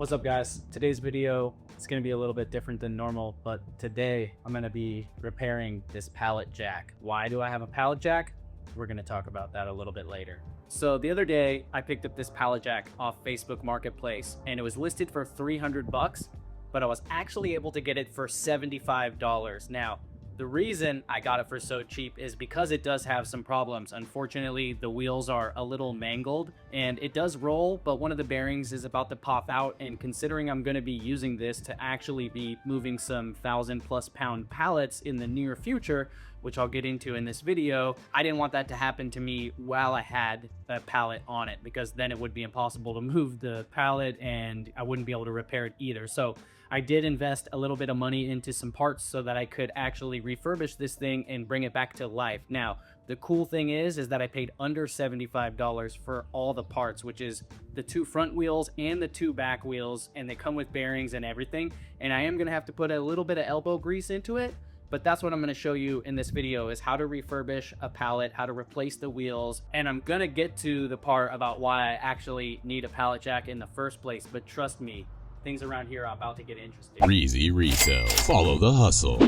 What's up, guys? Today's video is going to be a little bit different than normal, but today I'm going to be repairing this pallet jack. Why do I have a pallet jack? We're going to talk about that a little bit later. So the other day I picked up this pallet jack off Facebook Marketplace and it was listed for 300 bucks, but I was actually able to get it for $75. Now, the reason I got it for so cheap is because it does have some problems. Unfortunately, the wheels are a little mangled and it does roll, but one of the bearings is about to pop out. And considering I'm going to be using this to actually be moving some 1,000+ pound pallets in the near future, which I'll get into in this video, I didn't want that to happen to me while I had a pallet on it, because then it would be impossible to move the pallet and I wouldn't be able to repair it either. So I did invest a little bit of money into some parts so that I could actually refurbish this thing and bring it back to life. Now, the cool thing is that I paid under $75 for all the parts, which is the 2 front wheels and the 2 back wheels, and they come with bearings and everything. And I am gonna have to put a little bit of elbow grease into it, but that's what I'm gonna show you in this video, is how to refurbish a pallet, how to replace the wheels. And I'm gonna get to the part about why I actually need a pallet jack in the first place, but trust me, things around here are about to get interesting. Reezy Resells. Follow the hustle.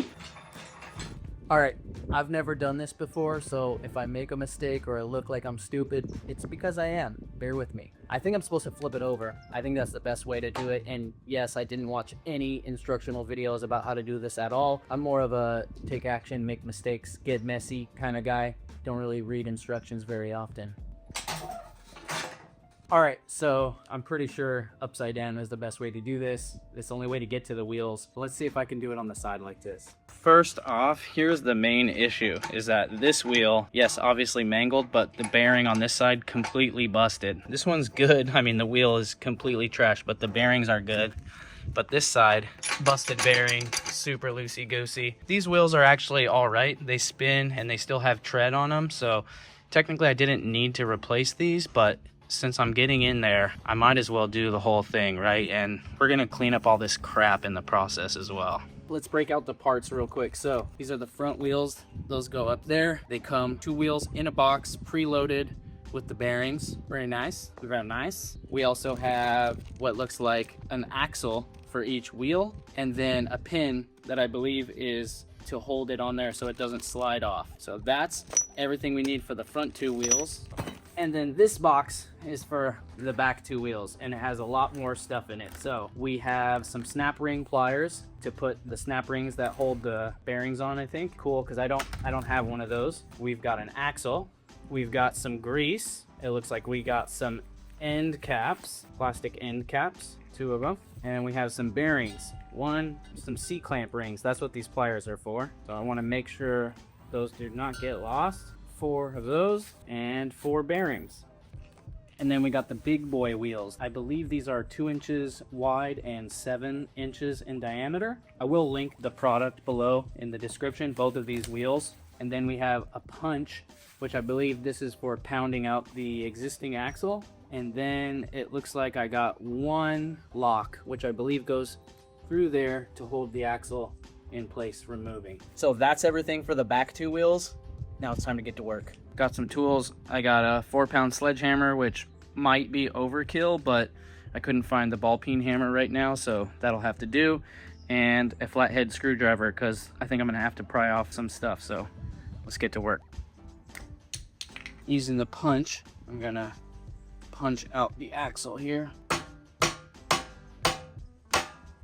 Alright, I've never done this before, so if I make a mistake or I look like I'm stupid, it's because I am. Bear with me. I think I'm supposed to flip it over. I think that's the best way to do it, and yes, I didn't watch any instructional videos about how to do this at all. I'm more of a take action, make mistakes, get messy kind of guy. Don't really read instructions very often. Alright, so I'm pretty sure upside down is the best way to do this. It's the only way to get to the wheels. Let's see if I can do it on the side like this. First off, here's the main issue, is that this wheel, yes, obviously mangled, but the bearing on this side completely busted. This one's good. I mean, the wheel is completely trashed, but the bearings are good. But this side, busted bearing, super loosey-goosey. These wheels are actually all right. They spin and they still have tread on them, so technically I didn't need to replace these, but since I'm getting in there, I might as well do the whole thing, right? And we're gonna clean up all this crap in the process as well. Let's break out the parts real quick. So these are the front wheels. Those go up there. They come 2 wheels in a box, preloaded with the bearings. Very nice, very nice. We also have what looks like an axle for each wheel, and then a pin that I believe is to hold it on there so it doesn't slide off. So that's everything we need for the front 2 wheels. And then this box is for the back 2 wheels, and it has a lot more stuff in it. So we have some snap ring pliers to put the snap rings that hold the bearings on, I think. Cool, because I don't have one of those. We've got an axle. We've got some grease. It looks like we got some end caps, plastic end caps, 2 of them. And we have some bearings. Some C-clamp rings. That's what these pliers are for. So I want to make sure those do not get lost. 4 of those and 4 bearings. And then we got the big boy wheels. I believe these are 2 inches wide and 7 inches in diameter. I will link the product below in the description, both of these wheels. And then we have a punch, which I believe this is for pounding out the existing axle. And then it looks like I got 1 lock, which I believe goes through there to hold the axle in place for moving. So that's everything for the back 2 wheels. Now it's time to get to work. Got some tools. I got a 4-pound sledgehammer, which might be overkill, but I couldn't find the ball peen hammer right now, so that'll have to do. And a flathead screwdriver, because I think I'm gonna have to pry off some stuff, so let's get to work. Using the punch, I'm gonna punch out the axle here.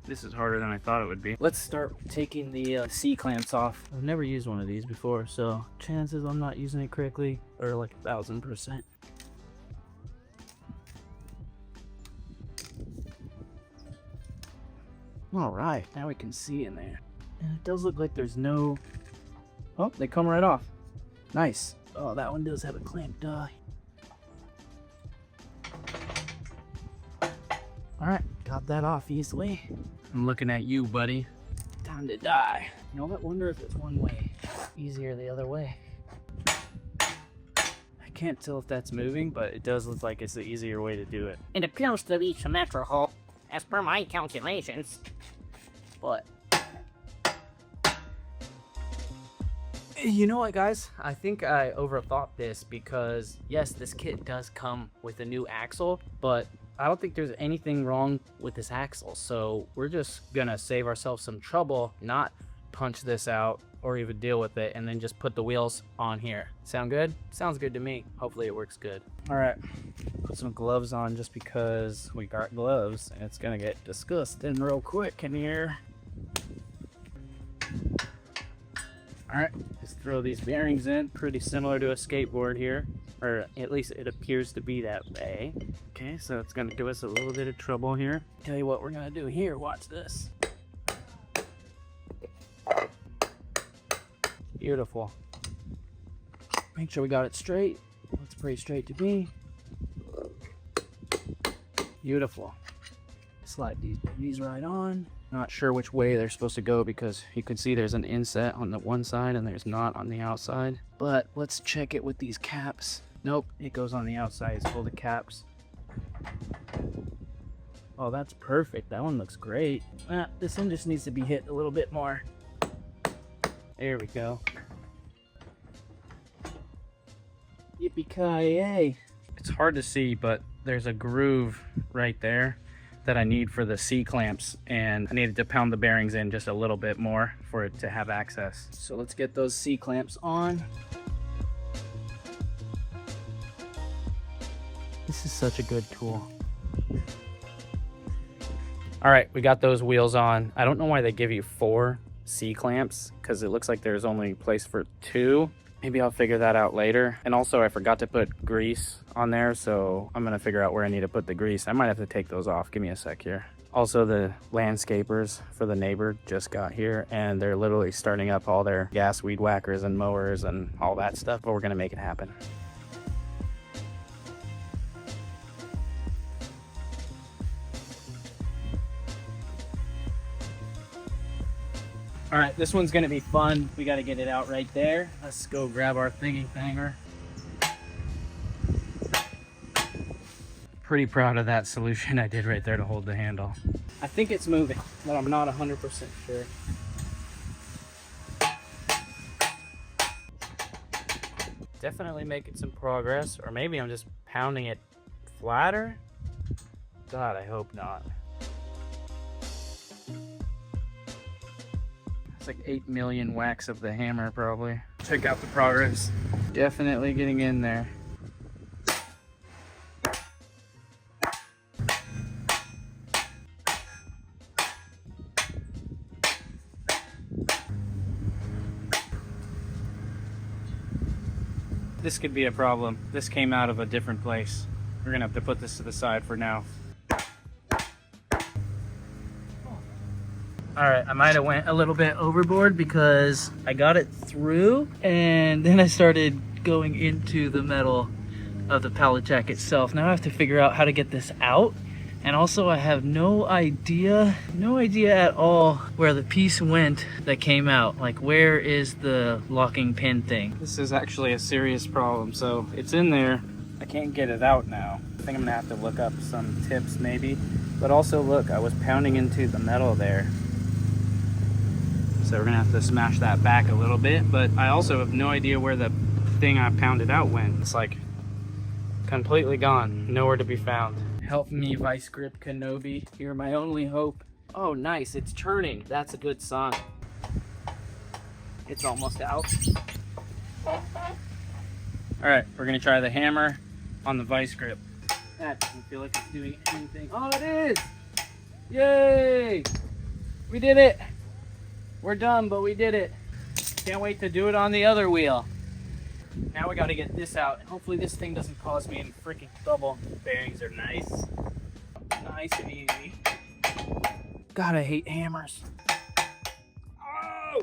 This is harder than I thought it would be. Let's start taking the C-clamps off. I've never used one of these before, so chances I'm not using it correctly are like 1,000%. All right, now we can see in there. And it does look like there's no... Oh, they come right off. Nice. Oh, that one does have a clamp die. All right, got that off easily. I'm looking at you, buddy. Time to die. You know, I wonder if it's one way easier the other way. I can't tell if that's moving, but it does look like it's the easier way to do it. It appears to be symmetrical, as per my calculations. But You know what, guys? I think I overthought this because, yes, this kit does come with a new axle, but I don't think there's anything wrong with this axle, so we're just gonna save ourselves some trouble, not punch this out or even deal with it, and then just put the wheels on here. Sound good? Sounds good to me. Hopefully it works good. All right, put some gloves on just because we got gloves and it's gonna get disgusting real quick in here. All right, let's throw these bearings in. Pretty similar to a skateboard here, or at least it appears to be that way. Okay, so it's gonna give us a little bit of trouble here. Tell you what we're gonna do here, watch this. Beautiful. Make sure we got it straight. Looks pretty straight to me. Beautiful. Slide these right on. Not sure which way they're supposed to go because you can see there's an inset on the one side and there's not on the outside. But let's check it with these caps. Nope, it goes on the outside. It's full of caps. Oh, that's perfect. That one looks great. This one just needs to be hit a little bit more. There we go. Yippee-ki-yay. It's hard to see, but there's a groove right there that I need for the C-clamps, and I needed to pound the bearings in just a little bit more for it to have access. So let's get those C-clamps on. This is such a good tool. All right, we got those wheels on. I don't know why they give you 4 C-clamps because it looks like there's only place for 2. Maybe I'll figure that out later. And also I forgot to put grease on there, so I'm gonna figure out where I need to put the grease. I might have to take those off. Give me a sec here. Also, the landscapers for the neighbor just got here and they're literally starting up all their gas weed whackers and mowers and all that stuff, but we're gonna make it happen. All right, this one's gonna be fun. We gotta get it out right there. Let's go grab our thingy thanger. Pretty proud of that solution I did right there to hold the handle. I think it's moving, but I'm not 100% sure. Definitely making some progress, or maybe I'm just pounding it flatter. God, I hope not. It's like 8 million whacks of the hammer probably. Check out the progress. Definitely getting in there. This could be a problem. This came out of a different place. We're gonna have to put this to the side for now. All right, I might have went a little bit overboard because I got it through and then I started going into the metal of the pallet jack itself. Now I have to figure out how to get this out. And also I have no idea at all where the piece went that came out. Like, where is the locking pin thing? This is actually a serious problem. So it's in there. I can't get it out now. I think I'm gonna have to look up some tips maybe. But also look, I was pounding into the metal there. So we're gonna have to smash that back a little bit, but I also have no idea where the thing I pounded out went. It's like completely gone, nowhere to be found. Help me, Vice Grip Kenobi. You're my only hope. Oh, nice, it's turning. That's a good sign. It's almost out. All right, we're gonna try the hammer on the Vice Grip. That doesn't feel like it's doing anything. Oh, it is! Yay! We did it! We're done, but we did it. Can't wait to do it on the other wheel. Now we gotta get this out. Hopefully this thing doesn't cause me any freaking trouble. The bearings are nice. Nice and easy. God, I hate hammers. Oh!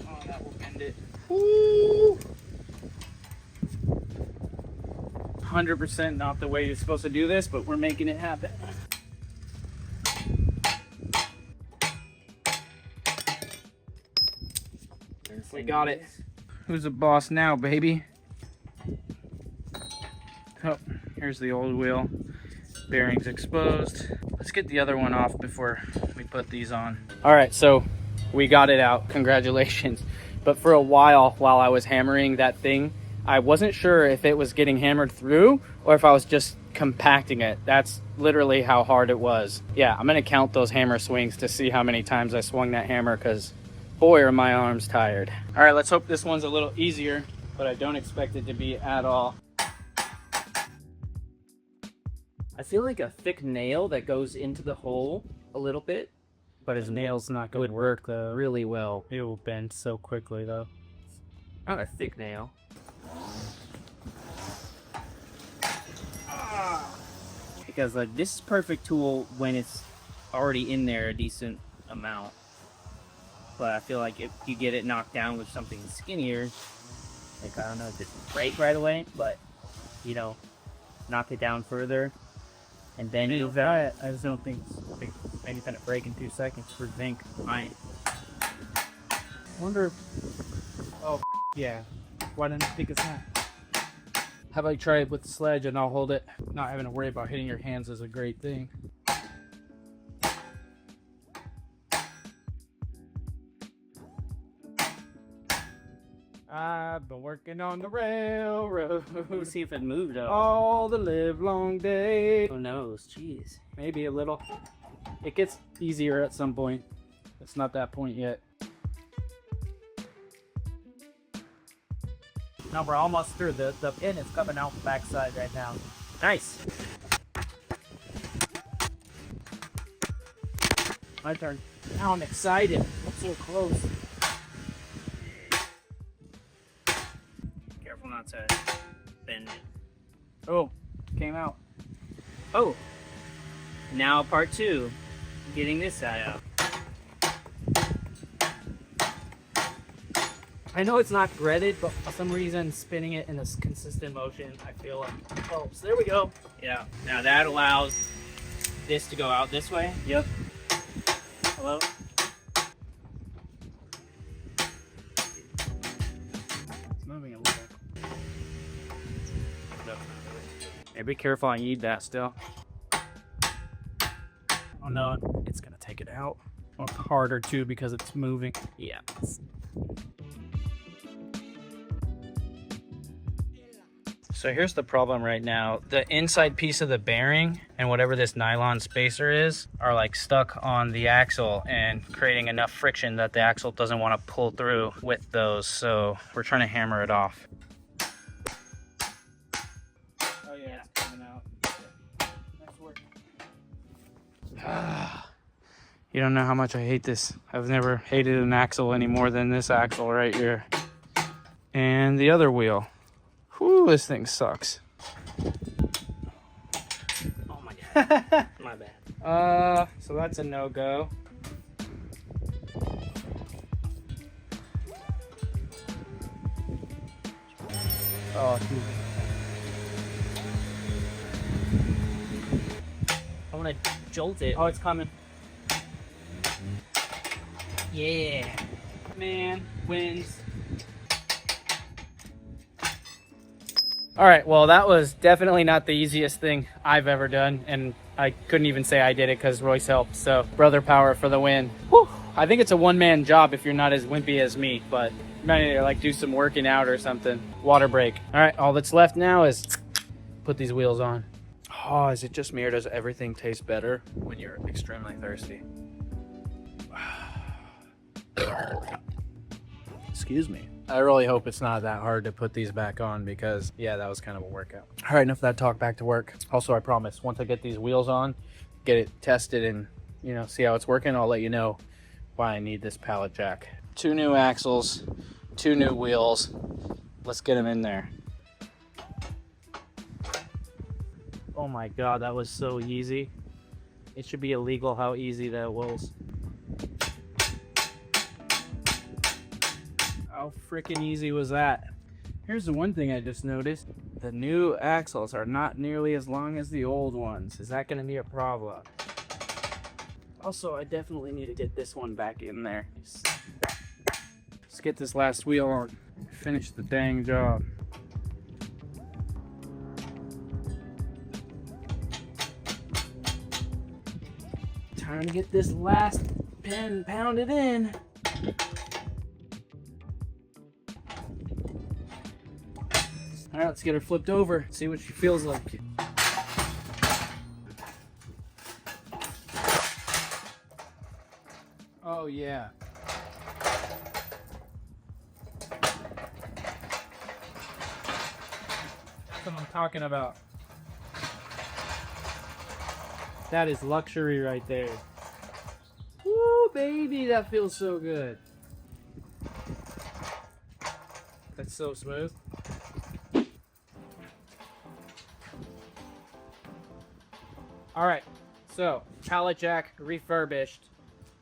Oh, that will bend it. Woo! 100% not the way you're supposed to do this, but we're making it happen. We got it. Who's the boss now, baby? Oh, here's the old wheel. Bearings exposed. Let's get the other one off before we put these on. All right, so we got it out. Congratulations. but for a while I was hammering that thing, I wasn't sure if it was getting hammered through or if I was just compacting it. That's literally how hard it was. Yeah, I'm gonna count those hammer swings to see how many times I swung that hammer, because boy are my arms tired. All right, let's hope this one's a little easier, but I don't expect it to be at all. I feel like a thick nail that goes into the hole a little bit, but his nail's not going to work though really well. It will bend so quickly though. Not a thick nail. Because like this is perfect tool when it's already in there a decent amount. But I feel like if you get it knocked down with something skinnier, like I don't know if it break right away, but you know, knock it down further and then move that. I just don't think it's maybe gonna break in 2 seconds for zinc. Fine. Wonder. Oh, yeah. Why didn't I think of that? How about you try it with the sledge and I'll hold it? Not having to worry about hitting your hands is a great thing. I've been working on the railroad. Let's see if it moved though. All the live long day. Who knows? Jeez. Maybe a little. It gets easier at some point. It's not that point yet. No, we're almost through. The pin is coming out the backside right now. Nice. My turn. Now I'm excited. I'm so close. Careful not to bend it. Oh, came out. Oh. Now part 2. Getting this side out. I know it's not threaded, but for some reason, spinning it in a consistent motion, I feel like helps. There we go. Yeah. Now that allows this to go out this way. Yep. Hello? It's moving a little bit. Hey, be careful, I need that still. Oh no, it's gonna take it out. Or harder too because it's moving. Yeah. So here's the problem right now. The inside piece of the bearing and whatever this nylon spacer is are like stuck on the axle and creating enough friction that the axle doesn't want to pull through with those. So we're trying to hammer it off. Oh yeah, it's coming out. Nice work. You don't know how much I hate this. I've never hated an axle any more than this axle right here. And the other wheel. Whew, this thing sucks. Oh my god. My bad. So that's a no-go. Oh, it's moving. I want to jolt it. Oh, it's coming. Yeah. Man, wins. All right, well, that was definitely not the easiest thing I've ever done, and I couldn't even say I did it because Royce helped, so brother power for the win. Whew. I think it's a one-man job if you're not as wimpy as me, but you might need to like do some working out or something. Water break. All right, all that's left now is put these wheels on. Oh, is it just me or does everything taste better when you're extremely thirsty? Excuse me. I really hope it's not that hard to put these back on because, yeah, that was kind of a workout. All right, enough of that talk, back to work. Also, I promise, once I get these wheels on, get it tested and, you know, see how it's working, I'll let you know why I need this pallet jack. 2 new axles, 2 new wheels. Let's get them in there. Oh my god, that was so easy. It should be illegal how easy that was. How freaking easy was that? Here's the one thing I just noticed. The new axles are not nearly as long as the old ones. Is that going to be a problem? Also, I definitely need to get this one back in there. Let's get this last wheel on. Finish the dang job. Time to get this last pin pounded in. All right, let's get her flipped over, see what she feels like. Oh yeah. That's what I'm talking about. That is luxury right there. Woo, baby, that feels so good. That's so smooth. All right, so pallet jack refurbished,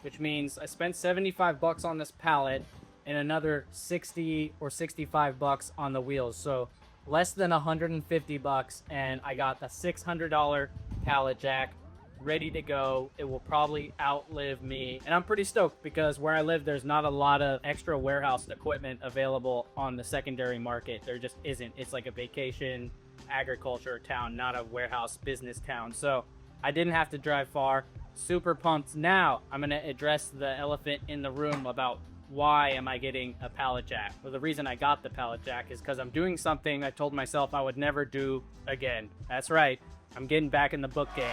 which means I spent 75 bucks on this pallet and another 60 or 65 bucks on the wheels. So less than 150 bucks, and I got the $600 pallet jack ready to go. It will probably outlive me, and I'm pretty stoked because where I live, there's not a lot of extra warehouse equipment available on the secondary market. There just isn't. It's like a vacation agriculture town, not a warehouse business town. So I didn't have to drive far. Super pumped. Now I'm gonna address the elephant in the room about why am I getting a pallet jack. Well, the reason I got the pallet jack is because I'm doing something I told myself I would never do again. That's right, I'm getting back in the book game.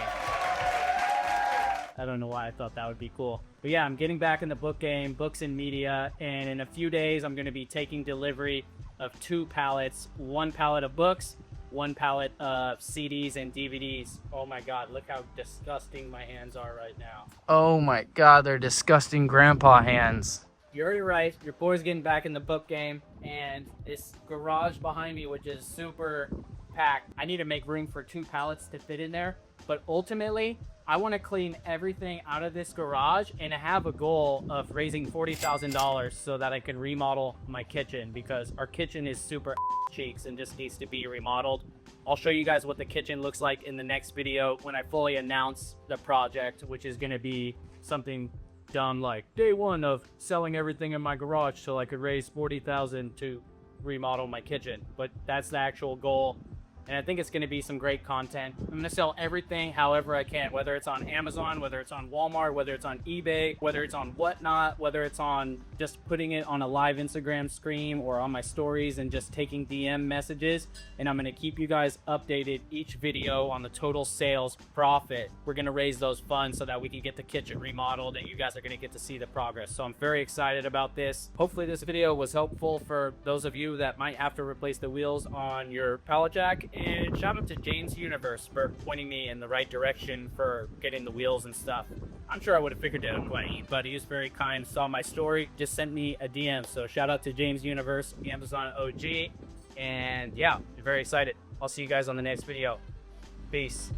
I don't know why I thought that would be cool. But yeah, I'm getting back in the book game, books and media, and in a few days I'm going to be taking delivery of 2 pallets, 1 pallet of books, 1 pallet of CDs and DVDs. Oh my god, look how disgusting my hands are right now. Oh my god, they're disgusting grandpa hands. You're already right, your boy's getting back in the book game, and this garage behind me, which is super packed, I need to make room for 2 pallets to fit in there, but ultimately, I want to clean everything out of this garage and have a goal of raising $40,000 so that I can remodel my kitchen, because our kitchen is super cheeks and just needs to be remodeled. I'll show you guys what the kitchen looks like in the next video when I fully announce the project, which is going to be something dumb like day 1 of selling everything in my garage so I could raise $40,000 to remodel my kitchen. But that's the actual goal. And I think it's going to be some great content. I'm going to sell everything however I can, whether it's on Amazon, whether it's on Walmart, whether it's on eBay, whether it's on Whatnot, whether it's on just putting it on a live Instagram stream or on my stories and just taking DM messages. And I'm going to keep you guys updated each video on the total sales profit. We're going to raise those funds so that we can get the kitchen remodeled and you guys are going to get to see the progress. So I'm very excited about this. Hopefully this video was helpful for those of you that might have to replace the wheels on your pallet jack. And shout out to James Universe for pointing me in the right direction for getting the wheels and stuff. I'm sure I would have figured it out quite easy, but he was very kind, saw my story, just sent me a DM. So shout out to James Universe, the Amazon OG. And yeah, I'm very excited. I'll see you guys on the next video. Peace.